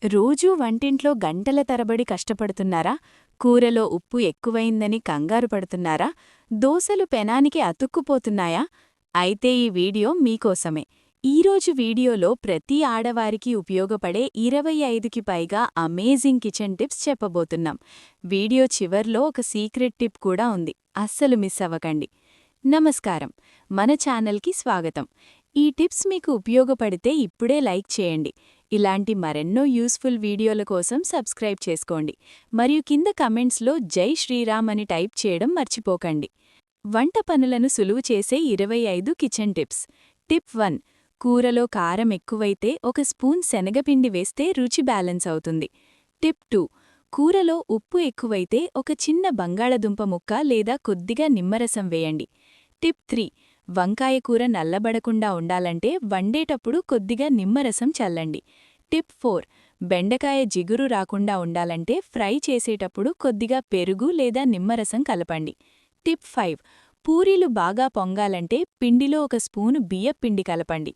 రోజూ వంటింట్లో గంటల తరబడి కష్టపడుతున్నారా? కూరలో ఉప్పు ఎక్కువైందని కంగారు పడుతున్నారా? దోసలు పెనానికి అతుక్కుపోతున్నాయా? అయితే ఈ వీడియో మీకోసమే. ఈరోజు వీడియోలో ప్రతి ఆడవారికి ఉపయోగపడే 25కి పైగా అమేజింగ్ కిచెన్ టిప్స్ చెప్పబోతున్నాం. వీడియో చివర్లో ఒక సీక్రెట్ టిప్ కూడా ఉంది, అస్సలు మిస్ అవ్వకండి. నమస్కారం, మన ఛానల్కి స్వాగతం. ఈ టిప్స్ మీకు ఉపయోగపడితే ఇప్పుడే లైక్ చేయండి. ఇలాంటి మరెన్నో యూస్ఫుల్ వీడియోల కోసం సబ్స్క్రైబ్ చేసుకోండి. మరియు కింద కమెంట్స్లో జై శ్రీరామ్ అని టైప్ చేయడం మర్చిపోకండి. వంట పనులను సులువు చేసే 25 కిచెన్ టిప్స్. టిప్ 1. కూరలో కారం ఎక్కువైతే ఒక స్పూన్ శనగపిండి వేస్తే రుచి బ్యాలెన్స్ అవుతుంది. టిప్ 2. కూరలో ఉప్పు ఎక్కువైతే ఒక చిన్న బంగాళదుంప ముక్క లేదా కొద్దిగా నిమ్మరసం వేయండి. టిప్ 3. వంకాయ కూర నల్లబడకుండా ఉండాలంటే వండేటప్పుడు కొద్దిగా నిమ్మరసం చల్లండి. టిప్ 4. బెండకాయ జిగురు రాకుండా ఉండాలంటే ఫ్రై చేసేటప్పుడు కొద్దిగా పెరుగు లేదా నిమ్మరసం కలపండి. టిప్ 5. పూరీలు బాగా పొంగాలంటే పిండిలో ఒక స్పూను బియ్యపిండి కలపండి.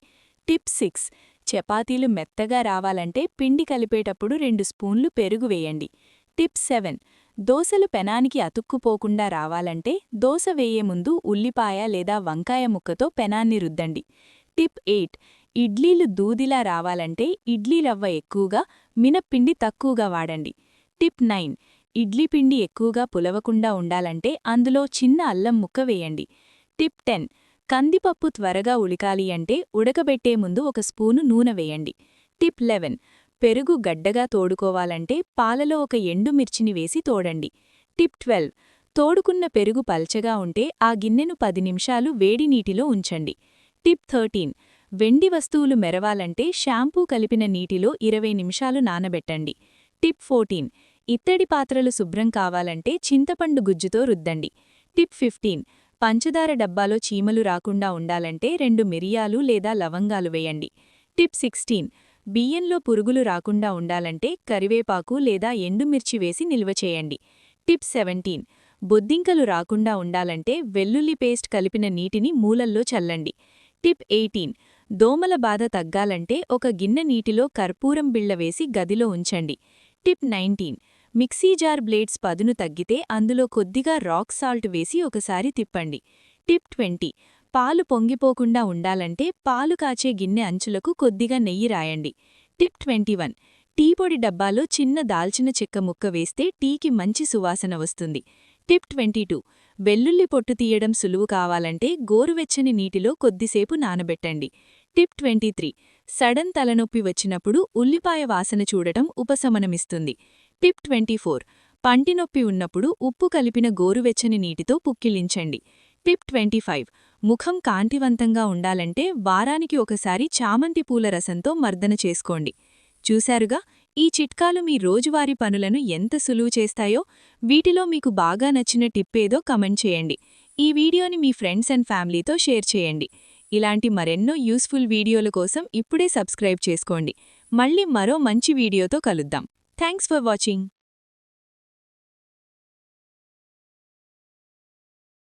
టిప్ 6. చపాతీలు మెత్తగా రావాలంటే పిండి కలిపేటప్పుడు 2 స్పూన్లు పెరుగు వేయండి. టిప్ 7. దోసలు పెనానికి అతుక్కుపోకుండా రావాలంటే దోస వేయే ముందు ఉల్లిపాయ లేదా వంకాయ ముక్కతో పెనాన్ని రుద్దండి. టిప్ 8. ఇడ్లీలు దూదిలా రావాలంటే ఇడ్లీ రవ్వ ఎక్కువగా, మినప్పిండి తక్కువగా వాడండి. టిప్ 9. ఇడ్లీ పిండి ఎక్కువగా పులవకుండా ఉండాలంటే అందులో చిన్న అల్లం ముక్క వేయండి. టిప్ 10. కందిపప్పు త్వరగా ఉడకాలి అంటే ఉడకబెట్టే ముందు ఒక స్పూను నూనె వేయండి. టిప్ 11. పెరుగు గడ్డగా తోడుకోవాలంటే పాలలో ఒక ఎండుమిర్చిని వేసి తోడండి. టిప్ 12. తోడుకున్న పెరుగు పల్చగా ఉంటే ఆ గిన్నెను 10 నిమిషాలు వేడి నీటిలో ఉంచండి. టిప్ 13. వెండి వస్తువులు మెరవాలంటే షాంపూ కలిపిన నీటిలో 20 నిమిషాలు నానబెట్టండి. టిప్ 14. ఇత్తడి పాత్రలు శుభ్రం కావాలంటే చింతపండు గుజ్జుతో రుద్దండి. టిప్ 15. పంచదార డబ్బాలో చీమలు రాకుండా ఉండాలంటే 2 మిరియాలు లేదా లవంగాలు వేయండి. టిప్ 16. బియ్యంలో పురుగులు రాకుండా ఉండాలంటే కరివేపాకు లేదా ఎండుమిర్చి వేసి నిల్వ చేయండి. టిప్ 17. బొద్దింకలు రాకుండా ఉండాలంటే వెల్లుల్లి పేస్ట్ కలిపిన నీటిని మూలల్లో చల్లండి. టిప్ 18. దోమల బాధ తగ్గాలంటే ఒక గిన్నె నీటిలో కర్పూరం బిళ్ళ వేసి గదిలో ఉంచండి. టిప్ 19. మిక్సీ జార్ బ్లేడ్స్ పదును తగ్గితే అందులో కొద్దిగా రాక్ సాల్ట్ వేసి ఒకసారి తిప్పండి. టిప్ 20. పాలు పొంగిపోకుండా ఉండాలంటే పాలు కాచే గిన్నె అంచులకు కొద్దిగా నెయ్యి రాయండి. టిప్ 21. టీ పొడి డబ్బాలో చిన్న దాల్చిన చెక్క ముక్క వేస్తే టీకి మంచి సువాసన వస్తుంది. టిప్ 22. వెల్లుల్లి పొట్టు తీయడం సులువు కావాలంటే గోరువెచ్చని నీటిలో కొద్దిసేపు నానబెట్టండి. టిప్ 23. సడన్ తలనొప్పి వచ్చినప్పుడు ఉల్లిపాయ వాసన చూడటం ఉపశమనమిస్తుంది. టిప్ 24. పంటినొప్పి ఉన్నప్పుడు ఉప్పు కలిపిన గోరువెచ్చని నీటితో పుక్కిలించండి. టిప్ 25. ముఖం కాంతివంతంగా ఉండాలంటే వారానికి ఒకసారి చామంతి పూల రసంతో మర్దన చేసుకోండి. చూశారుగా, ఈ చిట్కాలు మీ రోజువారీ పనులను ఎంత సులువు చేస్తాయో. వీటిలో మీకు బాగా నచ్చిన టిప్పేదో కమెంట్ చేయండి. ఈ వీడియోని మీ ఫ్రెండ్స్ అండ్ ఫ్యామిలీతో షేర్ చేయండి. ఇలాంటి మరెన్నో యూస్ఫుల్ వీడియోల కోసం ఇప్పుడే సబ్స్క్రైబ్ చేసుకోండి. మళ్ళీ మరో మంచి వీడియోతో కలుద్దాం. Thanks for watching.